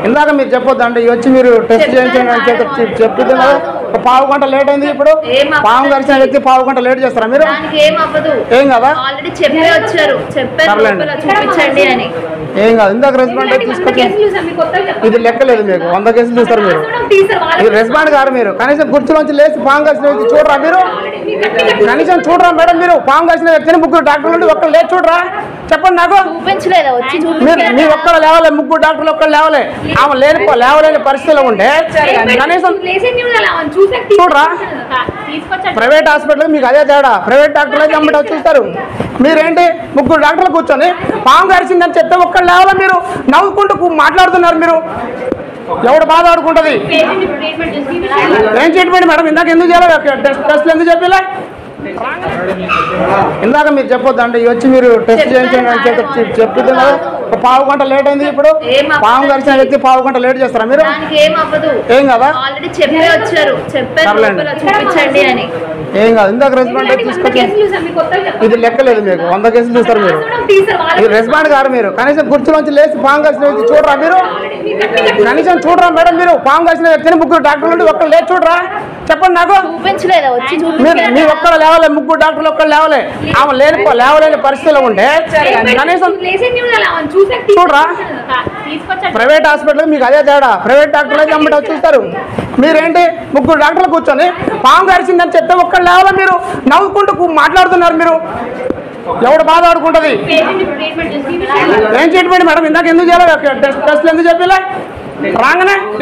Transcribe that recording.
ఇందాక మీరు చెప్పొద్దు అంటే వచ్చి మీరు టెస్ట్ చేయించండి అని చెప్పింది కదా. పావు గంట లేట్ అయింది. ఇప్పుడు పాము కలిసిన వ్యక్తి పావు గంట లేట్ చేస్తారా మీరు? ఏం కదా, ఏం కాదు. ఇందాక రెస్పాండ్ అయితే తీసుకొచ్చి ఇది లెక్కలేదు మీకు. 100 కేసులు చూస్తారు మీరు. ఇది రెస్పాండ్ గారు మీరు కనీసం కుర్చీలోంచి లేచి పాము కలిసిన వ్యక్తి చూడరా మీరు? కనీసం చూడరా మేడం మీరు? పాము కలిసిన వ్యక్తిని ముగ్గురు డాక్టర్లు ఉండి ఒక్కరు లేచి చూడరా? చెప్పండి నాకు. మీ ఒక్కరు లేవలే, ముగ్గురు డాక్టర్లు ఒక్కరు లేవలే. ఆమె లేవలేని పరిస్థితిలో ఉంటే కనీసం చూడరా? ప్రైవేట్ హాస్పిటల్ మీకు అదే తేడా. ప్రైవేట్ డాక్టర్లు అయితే అమ్మట చూస్తారు. మీరేంటి ముగ్గురు డాక్టర్లు కూర్చొని పాము గడిచిందని చెప్తే ఒక్కరు లేవాలా? మీరు నవ్వుకుంటూ మాట్లాడుతున్నారు. మీరు ఎవడు బాధ ఆడుకుంటుంది? ఏం ట్రీట్మెంట్ మేడం? ఇందాక ఎందుకు చేయాలి? టెస్ట్లు ఎందుకు చెప్పలే? ఇందాక మీరు చెప్పొద్దు అంటే వచ్చి మీరు టెస్ట్ చేయించండి అని చెప్పింది కదా. పావు గంట లేట్ అయింది. ఇప్పుడు పాము కలిసిన వ్యక్తి పావు గంట లేట్ చేస్తారా మీరు? ఏం కదా, ఏం కాదు. ఇందాక రెస్పాండ్ అయితే తీసుకొచ్చి ఇది లెక్కలేదు మీకు. 100 కేసులు చూస్తారు మీరు. ఇది రెస్పాండ్ గారు మీరు కనీసం కుర్చీలోంచి లేచి పాము కలిసిన వ్యక్తి చూడరా మీరు? కనీసం చూడరా మేడం మీరు? పాము కలిసిన వ్యక్తిని ముగ్గురు డాక్టర్లు ఉండి ఒక్కరు లేచి చూడరా? చెప్పండి నాకు. మీ ఒక్కరు లేవలే, ముగ్గురు డాక్టర్లు ఒక్కరు లేవలే. ఆమె లేవలేని పరిస్థితిలో ఉంటే కనీసం చూడరా? ప్రైవేట్ హాస్పిటల్ మీకు అదే తేడా. ప్రైవేట్ డాక్టర్లు అయితే అమ్మట చూస్తారు. మీరేంటి ముగ్గురు డాక్టర్లు కూర్చొని పాము గడిచిందని చెప్తే ఒక్కరు లేవాలా? మీరు నవ్వుకుంటూ మాట్లాడుతున్నారు. మీరు ఎవడు బాధ ఆడుకుంటుంది? ఏం ట్రీట్మెంట్ మేడం? ఇందాక ఎందుకు చేయాలి? టెస్ట్లు ఎందుకు చెప్పలే? రాగానే